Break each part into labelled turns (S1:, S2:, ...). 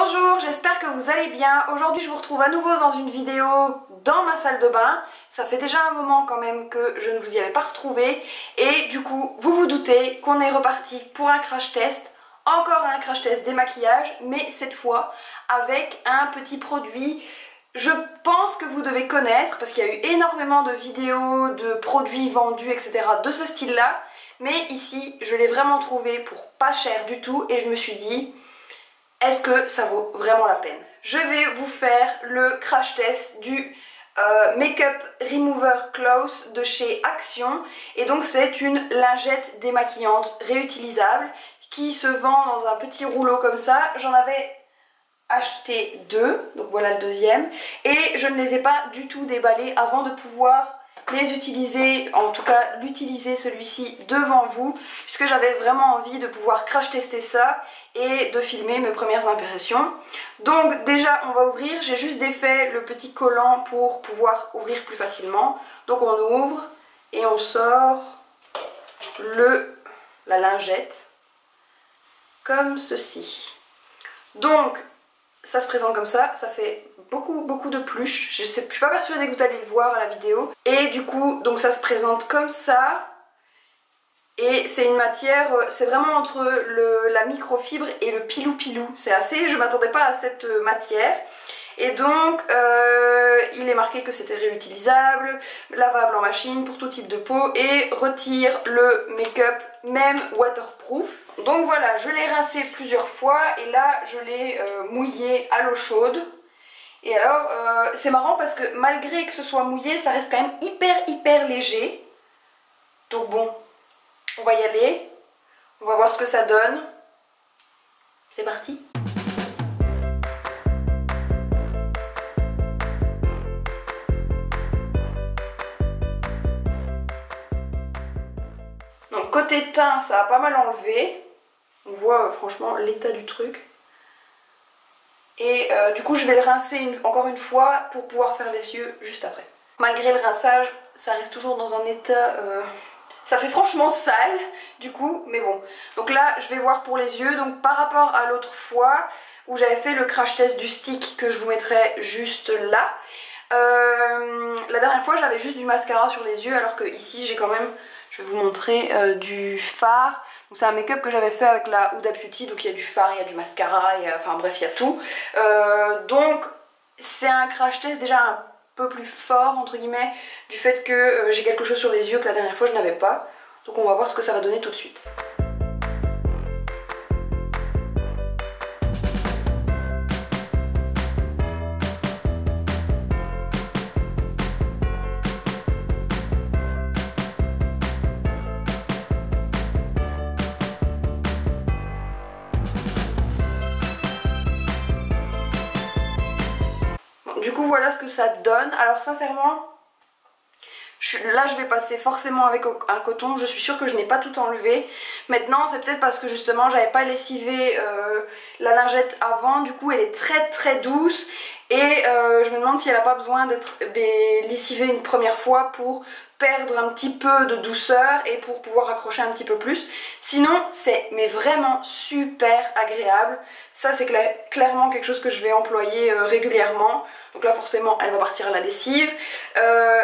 S1: Bonjour, j'espère que vous allez bien. Aujourd'hui je vous retrouve à nouveau dans une vidéo dans ma salle de bain. Ça fait déjà un moment quand même que je ne vous y avais pas retrouvé. Et du coup, vous vous doutez qu'on est reparti pour un crash test. Encore un crash test démaquillage, mais cette fois avec un petit produit. Je pense que vous devez connaître parce qu'il y a eu énormément de vidéos, de produits vendus, etc. de ce style-là. Mais ici, je l'ai vraiment trouvé pour pas cher du tout et je me suis dit... est-ce que ça vaut vraiment la peine? Je vais vous faire le crash test du Makeup Remover Cloth de chez Action. Et donc c'est une lingette démaquillante réutilisable qui se vend dans un petit rouleau comme ça. J'en avais acheté deux, donc voilà le deuxième. Et je ne les ai pas du tout déballés avant de pouvoir les utiliser, en tout cas l'utiliser celui-ci devant vous, puisque j'avais vraiment envie de pouvoir crash tester ça et de filmer mes premières impressions. Donc déjà on va ouvrir, j'ai juste défait le petit collant pour pouvoir ouvrir plus facilement. Donc on ouvre et on sort la lingette comme ceci. Donc ça se présente comme ça fait beaucoup de pluche. Je suis pas persuadée que vous allez le voir à la vidéo. Et du coup, donc ça se présente comme ça. Et c'est une matière, c'est vraiment entre la microfibre et le pilou-pilou. C'est assez, je m'attendais pas à cette matière. Et donc, il est marqué que c'était réutilisable, lavable en machine pour tout type de peau et retire le make-up, même waterproof. Donc voilà, je l'ai rincé plusieurs fois et là, je l'ai mouillé à l'eau chaude. Et alors, c'est marrant parce que malgré que ce soit mouillé, ça reste quand même hyper léger. Donc bon, on va y aller. On va voir ce que ça donne. C'est parti. Donc côté teint, ça a pas mal enlevé. On voit franchement l'état du truc. Et du coup je vais le rincer encore une fois pour pouvoir faire les yeux juste après. Malgré le rinçage, ça reste toujours dans un état... ça fait franchement sale du coup, mais bon. Donc là je vais voir pour les yeux. Donc par rapport à l'autre fois où j'avais fait le crash test du stick que je vous mettrai juste là. La dernière fois j'avais juste du mascara sur les yeux alors que ici j'ai quand même... je vais vous montrer du fard. C'est un make-up que j'avais fait avec la Huda Beauty, donc il y a du fard, il y a du mascara, enfin bref il y a tout. Donc c'est un crash test déjà un peu plus fort entre guillemets du fait que j'ai quelque chose sur les yeux que la dernière fois je n'avais pas. Donc on va voir ce que ça va donner tout de suite. Du coup voilà ce que ça donne. Alors sincèrement, là je vais passer forcément avec un coton. Je suis sûre que je n'ai pas tout enlevé. Maintenant c'est peut-être parce que justement j'avais pas lessivé la lingette avant. Du coup elle est très douce. Et je me demande si elle n'a pas besoin d'être lessivée une première fois pour perdre un petit peu de douceur et pour pouvoir accrocher un petit peu plus. Sinon c'est vraiment super agréable. Ça c'est clairement quelque chose que je vais employer régulièrement. Donc là forcément elle va partir à la lessive.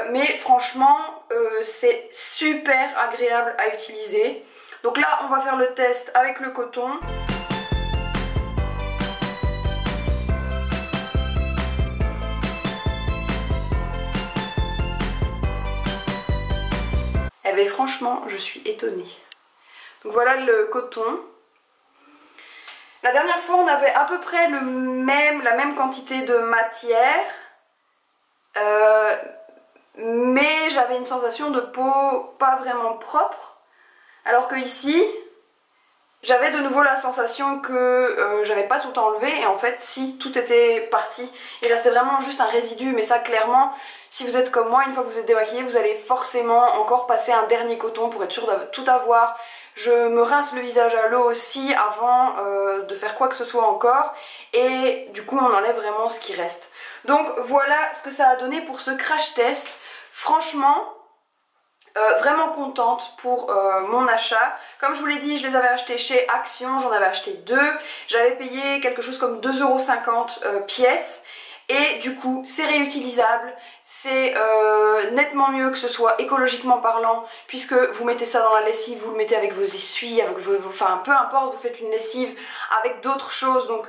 S1: Mais franchement c'est super agréable à utiliser. Donc là on va faire le test avec le coton. Eh bien franchement je suis étonnée. Donc voilà le coton. La dernière fois on avait à peu près la même quantité de matière. Mais j'avais une sensation de peau pas vraiment propre. Alors que ici j'avais de nouveau la sensation que j'avais pas tout enlevé. Et en fait si, tout était parti. Il restait vraiment juste un résidu. Mais ça clairement, si vous êtes comme moi, une fois que vous êtes démaquillé, vous allez forcément encore passer un dernier coton pour être sûr de tout avoir. Je me rince le visage à l'eau aussi avant de faire quoi que ce soit encore. Et du coup on enlève vraiment ce qui reste. Donc voilà ce que ça a donné pour ce crash test. Franchement, Vraiment contente pour mon achat. Comme je vous l'ai dit, je les avais achetés chez Action, j'en avais acheté 2. J'avais payé quelque chose comme 2,50 € pièce. Et du coup, c'est réutilisable. C'est nettement mieux que ce soit écologiquement parlant, puisque vous mettez ça dans la lessive, vous le mettez avec vos essuies, avec enfin peu importe, vous faites une lessive avec d'autres choses, donc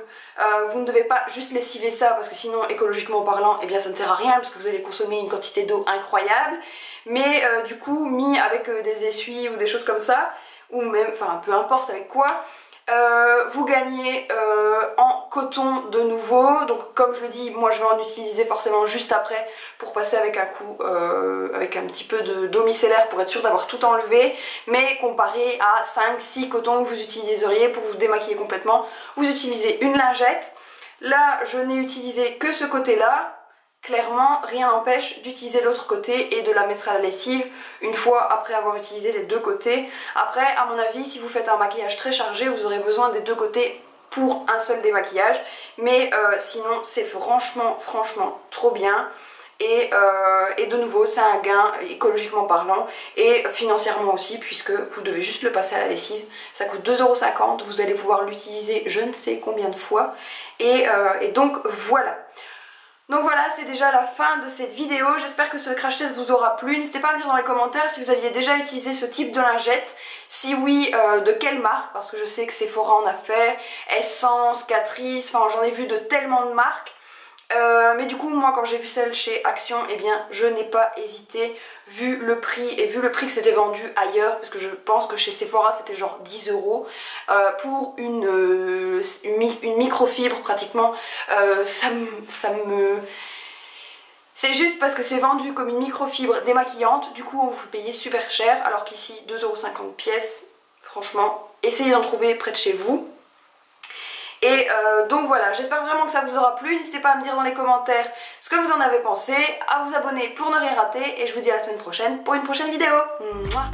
S1: vous ne devez pas juste lessiver ça, parce que sinon écologiquement parlant, eh bien ça ne sert à rien, parce que vous allez consommer une quantité d'eau incroyable. Mais du coup, mis avec des essuies ou des choses comme ça, ou même, enfin peu importe avec quoi, vous gagnez en coton de nouveau. Donc comme je le dis, moi je vais en utiliser forcément juste après pour passer avec un coup, avec un petit peu d'eau micellaire pour être sûr d'avoir tout enlevé. Mais comparé à 5-6 cotons que vous utiliseriez pour vous démaquiller complètement, vous utilisez une lingette. Là je n'ai utilisé que ce côté là. Clairement, rien n'empêche d'utiliser l'autre côté et de la mettre à la lessive une fois après avoir utilisé les deux côtés. Après, à mon avis, si vous faites un maquillage très chargé, vous aurez besoin des deux côtés pour un seul démaquillage. Mais sinon, c'est franchement trop bien. Et de nouveau, c'est un gain écologiquement parlant et financièrement aussi, puisque vous devez juste le passer à la lessive. Ça coûte 2,50 €, vous allez pouvoir l'utiliser je ne sais combien de fois. Et donc voilà. Donc voilà, c'est déjà la fin de cette vidéo. J'espère que ce crash test vous aura plu. N'hésitez pas à me dire dans les commentaires si vous aviez déjà utilisé ce type de lingette. Si oui, de quelle marque, parce que je sais que Sephora en a fait, Essence, Catrice, enfin j'en ai vu de tellement de marques. Mais du coup moi quand j'ai vu celle chez Action, eh bien je n'ai pas hésité vu le prix et vu le prix que c'était vendu ailleurs, parce que je pense que chez Sephora c'était genre 10 € pour une microfibre pratiquement. C'est juste parce que c'est vendu comme une microfibre démaquillante, du coup on vous fait payer super cher, alors qu'ici 2,50 € pièce, franchement essayez d'en trouver près de chez vous. Et donc voilà, j'espère vraiment que ça vous aura plu. N'hésitez pas à me dire dans les commentaires ce que vous en avez pensé, à vous abonner pour ne rien rater, et je vous dis à la semaine prochaine pour une prochaine vidéo. Mouah.